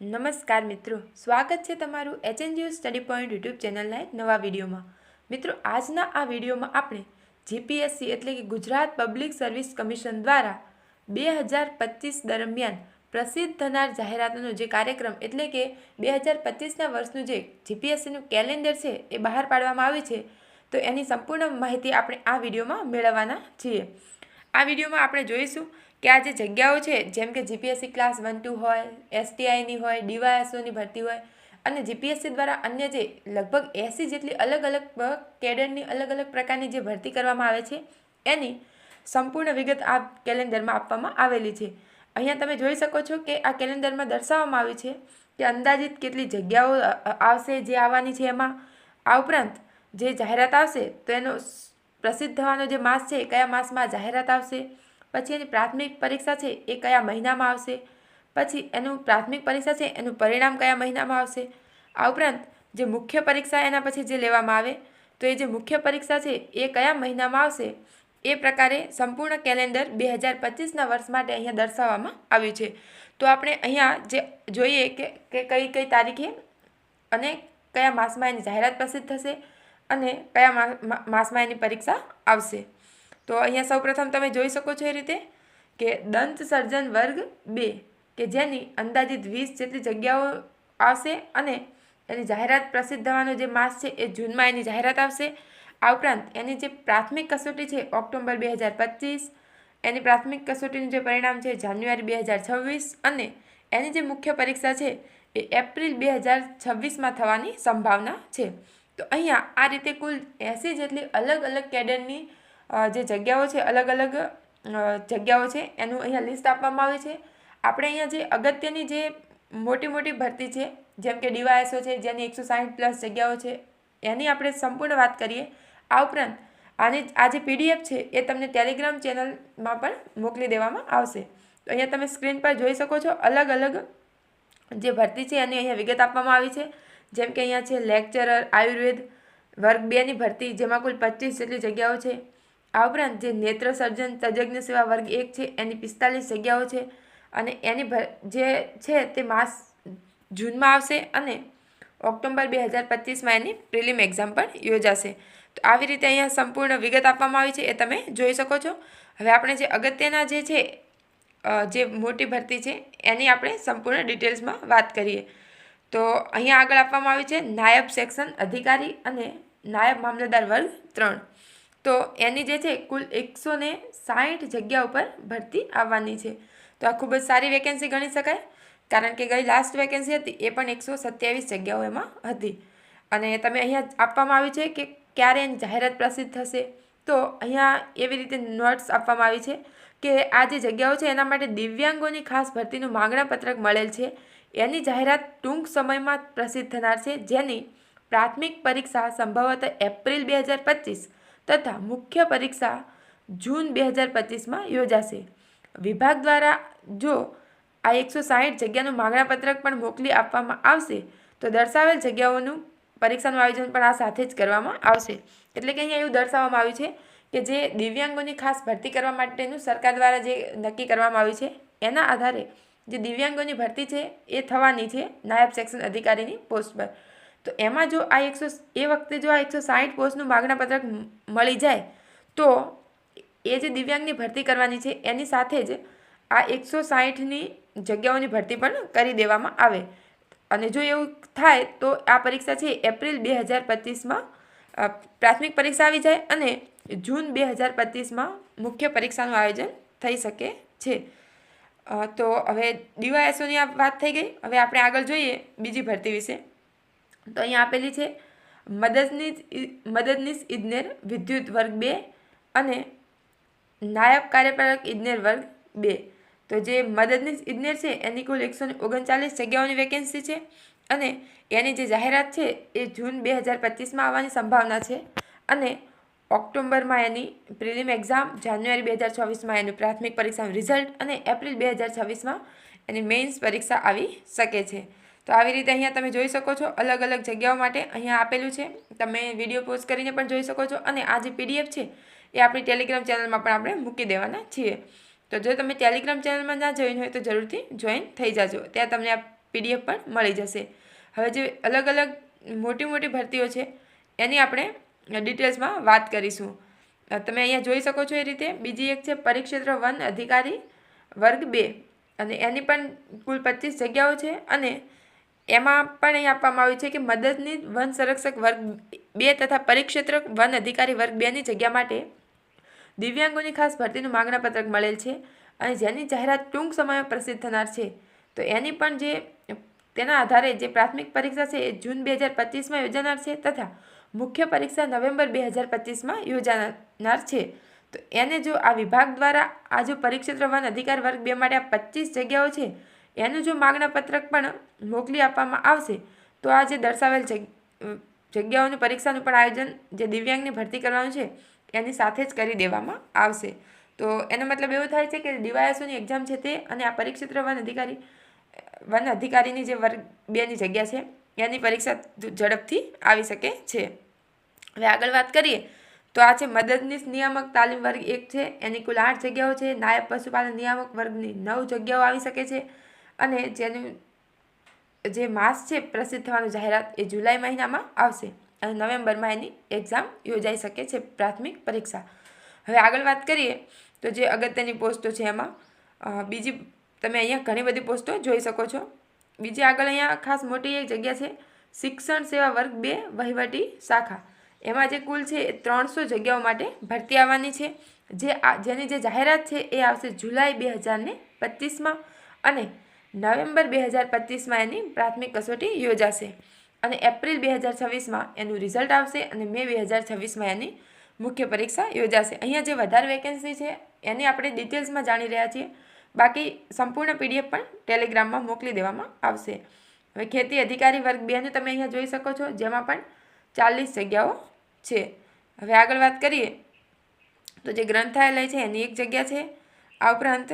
નમસ્કાર મિત્રો, સ્વાગત છે તમારું HNGU સ્ટડી પોઈન્ટ યુટ્યુબ ચેનલના એક નવા વિડીયોમાં. મિત્રો, આજના આ વિડીયોમાં આપણે જીપીએસસી એટલે કે ગુજરાત પબ્લિક સર્વિસ કમિશન દ્વારા 2025 દરમિયાન પ્રસિદ્ધ થનાર જાહેરાતોનો જે કાર્યક્રમ એટલે કે 2025ના વર્ષનું જે જીપીએસસીનું કેલેન્ડર છે એ બહાર પાડવામાં આવ્યું છે, તો એની સંપૂર્ણ માહિતી આપણે આ વિડીયોમાં મેળવવાના છીએ. આ વિડીયોમાં આપણે જોઈશું કે આ જે જગ્યાઓ છે, જેમ કે જીપીએસસી ક્લાસ 1-2 હોય, એસટીઆઈની હોય, ડીવાયએસઓની ભરતી હોય અને જીપીએસસી દ્વારા અન્ય જે લગભગ 80 જેટલી અલગ અલગ કેડરની અલગ અલગ પ્રકારની જે ભરતી કરવામાં આવે છે એની સંપૂર્ણ વિગત આ કેલેન્ડરમાં આપવામાં આવેલી છે. અહીંયા તમે જોઈ શકો છો કે આ કેલેન્ડરમાં દર્શાવવામાં આવ્યું છે કે અંદાજિત કેટલી જગ્યાઓ આવશે જે આવવાની છે એમાં. આ ઉપરાંત જે જાહેરાત આવશે તો એનો પ્રસિદ્ધ થવાનો જે માસ છે એ કયા માસમાં જાહેરાત આવશે, પછી એની પ્રાથમિક પરીક્ષા છે એ કયા મહિનામાં આવશે, પછી એનું પ્રાથમિક પરીક્ષા છે એનું પરિણામ કયા મહિનામાં આવશે. આ ઉપરાંત જે મુખ્ય પરીક્ષા એના પછી જે લેવામાં આવે તો એ જે મુખ્ય પરીક્ષા છે એ કયા મહિનામાં આવશે, એ પ્રકારે સંપૂર્ણ કેલેન્ડર 2025ના વર્ષ માટે અહીંયા દર્શાવવામાં આવ્યું છે. તો આપણે અહીંયા જે જોઈએ કે કઈ કઈ તારીખે અને કયા માસમાં એની જાહેરાત પ્રસિદ્ધ થશે અને કયા માસમાં એની પરીક્ષા આવશે. તો અહીંયા સૌપ્રથમ તમે જોઈ શકો છો એ રીતે કે દંત સર્જન વર્ગ 2 કે જેની અંદાજિત 20 જેટલી જગ્યાઓ આવશે અને એની જાહેરાત પ્રસિદ્ધ થવાનો જે માસ છે એ જૂનમાં એની જાહેરાત આવશે. આ ઉપરાંત એની જે પ્રાથમિક કસોટી છે ઓક્ટોબર 2025, એની પ્રાથમિક કસોટીનું જે પરિણામ છે જાન્યુઆરી 2026 અને એની જે મુખ્ય પરીક્ષા છે એ એપ્રિલ 2026માં થવાની સંભાવના છે. તો અહીંયા આ રીતે કુલ 80 જેટલી અલગ અલગ કેડરની જે જગ્યાઓ છે, અલગ અલગ જગ્યાઓ છે એનું અહીંયા લિસ્ટ આપવામાં આવે છે. આપણે અહીંયા જે અગત્યની જે મોટી મોટી ભરતી છે, જેમ કે ડીવાયએસઓ છે જેની 160+ જગ્યાઓ છે, એની આપણે સંપૂર્ણ વાત કરીએ. આ ઉપરાંત આ જે પીડીએફ છે એ તમને ટેલિગ્રામ ચેનલમાં પણ મોકલી દેવામાં આવશે. તો અહીંયા તમે સ્ક્રીન પર જોઈ શકો છો અલગ અલગ જે ભરતી છે એની અહીંયા વિગત આપવામાં આવી છે. જેમ કે અહીંયા છે લેક્ચરર આયુર્વેદ વર્ગ 2ની ભરતી, જેમાં કુલ 25 જેટલી જગ્યાઓ છે. આ ઉપરાંત જે નેત્ર સર્જન તજજ્ઞ સેવા વર્ગ 1 છે એની 45 જગ્યાઓ છે અને એની જે છે તે માસ જૂનમાં આવશે અને ઓક્ટોબર 2025માં એની પ્રિલિમ એક્ઝામ પણ યોજાશે. તો આવી રીતે અહીંયા સંપૂર્ણ વિગત આપવામાં આવી છે, એ તમે જોઈ શકો છો. હવે આપણે જે અગત્યના જે છે જે મોટી ભરતી છે એની આપણે સંપૂર્ણ ડિટેલ્સમાં વાત કરીએ. તો અહીંયા આગળ આપવામાં આવ્યું છે નાયબ સેક્શન અધિકારી અને નાયબ મામલતદાર વર્ગ 3. તો એની જે છે કુલ 160 જગ્યા ઉપર ભરતી આવવાની છે. તો આ ખૂબ જ સારી વેકેન્સી ગણી શકાય, કારણ કે ગઈ લાસ્ટ વેકેન્સી હતી એ પણ 127 જગ્યાઓ એમાં હતી. અને તમે અહીંયા આપવામાં આવ્યું છે કે ક્યારે એની જાહેરાત પ્રસિદ્ધ થશે. તો અહીંયા એવી રીતે નોટ્સ આપવામાં આવી છે કે આ જે જગ્યાઓ છે એના માટે દિવ્યાંગોની ખાસ ભરતીનું માંગણાપત્રક મળેલ છે. એની જાહેરાત ટૂંક સમયમાં પ્રસિદ્ધ થનાર છે, જેની પ્રાથમિક પરીક્ષા સંભવતઃ એપ્રિલ 2025 તથા મુખ્ય પરીક્ષા જૂન 2025માં યોજાશે. વિભાગ દ્વારા જો આ 160 જગ્યાનું માંગણાપત્રક પણ મોકલી આપવામાં આવશે તો દર્શાવેલ જગ્યાઓનું પરીક્ષાનું આયોજન પણ આ સાથે જ કરવામાં આવશે. એટલે કે અહીંયા એવું દર્શાવવામાં આવ્યું છે કે જે દિવ્યાંગોની ખાસ ભરતી કરવા માટેનું સરકાર દ્વારા જે નક્કી કરવામાં આવ્યું છે એના આધારે જે દિવ્યાંગોની ભરતી છે એ થવાની છે નાયબ સેક્શન અધિકારીની પોસ્ટ પર. તો એમાં જો આ એ વખતે જો આ 160 પોસ્ટનું માંગણાપત્રક મળી જાય તો એ જે દિવ્યાંગની ભરતી કરવાની છે એની સાથે જ આ 160ની જગ્યાઓની ભરતી પણ કરી દેવામાં આવે. અને જો એવું થાય તો આ પરીક્ષા છે એપ્રિલ 2025માં પ્રાથમિક પરીક્ષા આવી જાય અને જૂન 2025માં મુખ્ય પરીક્ષાનું આયોજન થઈ શકે છે. તો હવે ડીવાયએસઓની આ વાત થઈ ગઈ. હવે આપણે આગળ જોઈએ બીજી ભરતી વિશે. તો અહીંયા આપેલી છે મદદનીશ ઇજનેર વિદ્યુત વર્ગ 2 અને નાયબ કાર્યપાલક ઇજનેર વર્ગ 2. તો જે મદદનીશ ઇજનેર છે એની કુલ 139 જગ્યાઓની વેકેન્સી છે અને એની જે જાહેરાત છે એ જૂન 2025માં આવવાની સંભાવના છે અને ઓક્ટોબરમાં એની પ્રિલિમ એક્ઝામ, જાન્યુઆરી 2024માં એની પ્રાથમિક પરીક્ષાનું રિઝલ્ટ અને એપ્રિલ 2026માં એની મેઇન્સ પરીક્ષા આવી શકે છે. તો આવી રીતે અહીંયા તમે જોઈ શકો છો અલગ અલગ જગ્યાઓ માટે અહીંયા આપેલું છે. તમે વિડીયો પોઝ કરીને પણ જોઈ શકો છો અને આ જે પીડીએફ છે એ આપણી ટેલિગ્રામ ચેનલમાં પણ આપણે મૂકી દેવાના છીએ. તો જો તમે ટેલિગ્રામ ચેનલમાં ના જોઈન હોય તો જરૂરથી જોઈન થઈ જાજો. ત્યાં તમને આ PDF પણ મળી જશે. હવે જે અલગ અલગ મોટી ભરતીઓ છે એની આપણે ડિટેલ્સમાં વાત કરીશું. તમે અહીંયા જોઈ શકો છો એ રીતે. બીજી એક છે પરિક્ષેત્ર વન અધિકારી વર્ગ 2 અને એની પણ કુલ 25 જગ્યાઓ છે. અને એમાં પણ અહીં આપવામાં આવ્યું છે કે મદદની વન સંરક્ષક વર્ગ 2 તથા પરિક્ષેત્ર વન અધિકારી વર્ગ 2ની જગ્યા માટે દિવ્યાંગોની ખાસ ભરતીનું માંગણાપત્રક મળેલ છે અને જેની જાહેરાત ટૂંક સમયમાં પ્રસિદ્ધ થનાર છે. તો એની પણ જે તેના આધારે જે પ્રાથમિક પરીક્ષા છે એ જૂન 2025માં યોજાનાર છે તથા મુખ્ય પરીક્ષા નવેમ્બર 2025માં યોજાનાર છે. તો એને જો આ વિભાગ દ્વારા આ જો પરિક્ષેત્ર વન અધિકાર વર્ગ 2 માટે આ 25 જગ્યાઓ છે એનું જો માંગણાપત્રક પણ મોકલી આપવામાં આવશે તો આ જે દર્શાવેલ જગ્યાઓની પરીક્ષાનું પણ આયોજન જે દિવ્યાંગની ભરતી કરવાનું છે એની સાથે જ કરી દેવામાં આવશે. તો એનો મતલબ એવો થાય છે કે ડીવાયએસઓની એક્ઝામ છે તે અને આ પરિક્ષેત્ર વન અધિકારીની જે વર્ગ 2ની જગ્યા છે એની પરીક્ષા ઝડપથી આવી શકે છે. હવે આગળ વાત કરીએ તો આ છે મદદનીશ નિયામક તાલીમ વર્ગ 1 છે, એની કુલ 8 જગ્યાઓ છે. નાયબ પશુપાલન નિયામક વર્ગની 9 જગ્યાઓ આવી શકે છે અને જેનું જે માસ છે પ્રસિદ્ધ થવાનું જાહેરાત એ જુલાઈ મહિનામાં આવશે અને નવેમ્બરમાં એની એક્ઝામ યોજાઈ શકે છે પ્રાથમિક પરીક્ષા. હવે આગળ વાત કરીએ તો જે અગત્યની પોસ્ટો છે એમાં બીજી તમે અહીંયા ઘણી બધી પોસ્ટો જોઈ શકો છો. બીજી આગળ અહીંયા ખાસ મોટી એક જગ્યા છે શિક્ષણ સેવા વર્ગ 2 વહીવટી શાખા. એમાં જે કુલ છે 300 જગ્યાઓ માટે ભરતી આવવાની છે. જેની જે જાહેરાત છે એ આવશે જુલાઈ 2025માં અને નવેમ્બર 2025માં એની પ્રાથમિક કસોટી યોજાશે અને એપ્રિલ 2026માં એનું રિઝલ્ટ આવશે અને મે 2026માં એની મુખ્ય પરીક્ષા યોજાશે. અહીંયા જે વધારે વેકેન્સી છે એની આપણે ડિટેલ્સમાં જાણી રહ્યા છીએ. બાકી સંપૂર્ણ PDF પણ ટેલિગ્રામમાં મોકલી દેવામાં આવશે. હવે ખેતી અધિકારી વર્ગ 2નું તમે અહીંયા જોઈ શકો છો જેમાં પણ 40 જગ્યાઓ છે. હવે આગળ વાત કરીએ તો જે ગ્રંથાલય છે એની એક જગ્યા છે. આ ઉપરાંત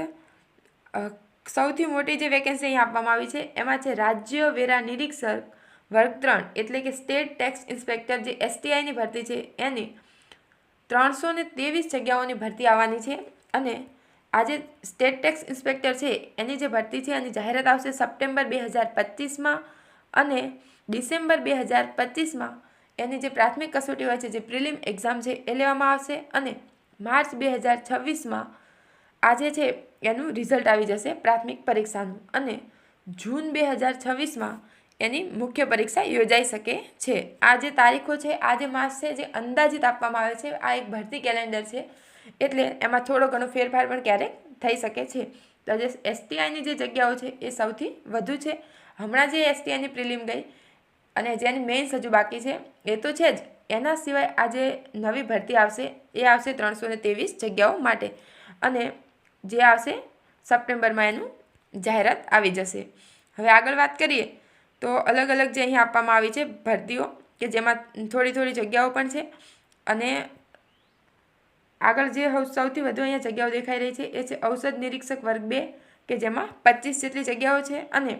સૌથી મોટી જે વેકેન્સી અહીં આપવામાં આવી છે એમાં છે રાજ્ય વેરા નિરીક્ષક વર્ગ 3 એટલે કે સ્ટેટ ટેક્સ ઇન્સ્પેક્ટર જે STIની ભરતી છે એની 323 જગ્યાઓની ભરતી આવવાની છે. અને આજે સ્ટેટ ટેક્સ ઇન્સ્પેક્ટર છે એની જે ભરતી છે એની જાહેરાત આવશે સપ્ટેમ્બર 2025માં અને ડિસેમ્બર 2025માં એની જે પ્રાથમિક કસોટી હોય છે જે પ્રિલિમ એક્ઝામ છે એ લેવામાં આવશે અને માર્ચ 2026માં આજે છે એનું રિઝલ્ટ આવી જશે પ્રાથમિક પરીક્ષાનું અને જૂન 2026માં એની મુખ્ય પરીક્ષા યોજાઈ શકે છે. આ જે તારીખો છે આ જે માસ છે જે અંદાજિત આપવામાં આવે છે આ એક ભરતી કેલેન્ડર છે એટલે એમાં થોડો ઘણો ફેરફાર પણ ક્યારેક થઈ શકે છે. તો જે STIની જે જગ્યાઓ છે એ સૌથી વધુ છે. હમણાં જે STIની પ્રિલિમ ગઈ અને જેની મેઇન્સ હજુ બાકી છે એ તો છે જ. એના સિવાય આજે નવી ભરતી આવશે એ આવશે 323 જગ્યાઓ માટે અને જે આવશે સપ્ટેમ્બરમાં એનું જાહેરાત આવી જશે. હવે આગળ વાત કરીએ તો અલગ અલગ જે અહીં આપવામાં આવી છે ભરતીઓ કે જેમાં થોડી જગ્યાઓ પણ છે અને આગળ જે સૌથી વધુ અહીંયા જગ્યાઓ દેખાઈ રહી છે એ છે ઔષધ નિરીક્ષક વર્ગ 2 કે જેમાં 25 જેટલી જગ્યાઓ છે અને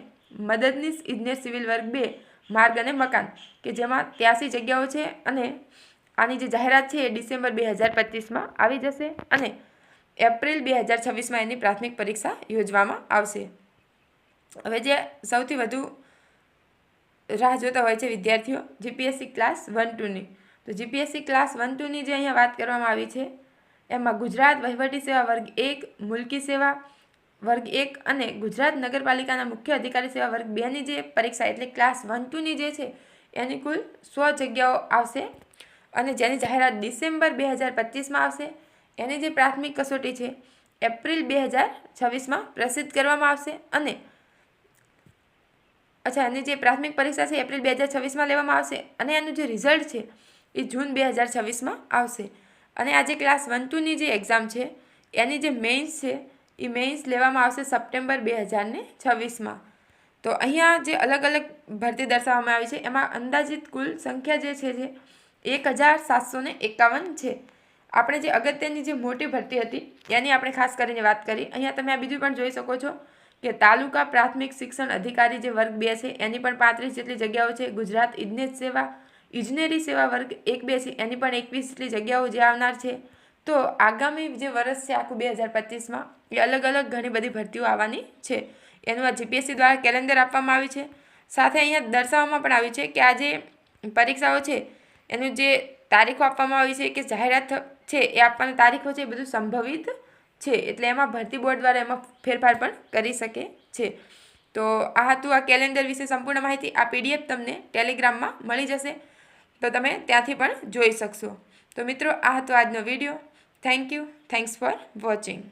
મદદનીશ ઇજનેર સિવિલ વર્ગ 2 માર્ગ અને મકાન કે જેમાં 83 જગ્યાઓ છે અને આની જે જાહેરાત છે એ ડિસેમ્બર 2025માં આવી જશે અને એપ્રિલ 2026માં એની પ્રાથમિક પરીક્ષા યોજવામાં આવશે. હવે જે સૌથી વધુ રાહ જોતા હોય છે વિદ્યાર્થીઓ GPSC ક્લાસ 1-2ની. તો GPSC ક્લાસ 1-2ની જે અહીંયા વાત કરવામાં આવી છે એમાં ગુજરાત વહીવટી સેવા વર્ગ 1, મુલકી સેવા વર્ગ 1 અને ગુજરાત નગરપાલિકાના મુખ્ય અધિકારી સેવા વર્ગ 2ની જે પરીક્ષા એટલે ક્લાસ 1-2ની જે છે એની કુલ 100 જગ્યાઓ આવશે અને જેની જાહેરાત ડિસેમ્બર 2025માં આવશે. એની જે પ્રાથમિક કસોટી છે એપ્રિલ 2026માં પ્રસિદ્ધ કરવામાં આવશે અને એની જે પ્રાથમિક પરીક્ષા છે એપ્રિલ 2026માં લેવામાં આવશે અને એનું જે રિઝલ્ટ છે એ જૂન 2026માં આવશે. અને આ જે ક્લાસ 1-2ની જે એક્ઝામ છે એની જે મેઇન્સ છે એ મેઇન્સ લેવામાં આવશે સપ્ટેમ્બર 2026માં. તો અહીંયા જે અલગ અલગ ભરતી દર્શાવવામાં આવી છે એમાં અંદાજિત કુલ સંખ્યા જે છે 1751 છે. આપણે જે અગત્યની જે મોટી ભરતી હતી એની આપણે ખાસ કરીને વાત કરી. અહીંયા તમે આ બીજું પણ જોઈ શકો છો કે તાલુકા પ્રાથમિક શિક્ષણ અધિકારી જે વર્ગ 2 છે એની પણ 35 જેટલી જગ્યાઓ છે. ગુજરાત ઇજનેરી સેવા વર્ગ 1-2 છે એની પણ 21 જેટલી જગ્યાઓ જે આવનાર છે. તો આગામી જે વર્ષ છે આખું 2025માં એ અલગ અલગ ઘણી બધી ભરતીઓ આવવાની છે એનું આ જીપીએસસી દ્વારા કેલેન્ડર આપવામાં આવ્યું છે. સાથે અહીંયા દર્શાવવામાં પણ આવ્યું છે કે આ જે પરીક્ષાઓ છે એનું જે તારીખો આપવામાં આવી છે કે જાહેરાત છે એ આપવાની તારીખો છે એ બધું સંભવિત છે. એટલે એમાં ભરતી બોર્ડ દ્વારા એમાં ફેરફાર પણ કરી શકે છે. તો આ હતું આ કેલેન્ડર વિશે સંપૂર્ણ માહિતી. આ પીડીએફ તમને ટેલિગ્રામમાં મળી જશે, તો તમે ત્યાંથી પણ જોઈ શકશો. તો મિત્રો, આ હતો આજનો video. Thank you. Thanks for watching.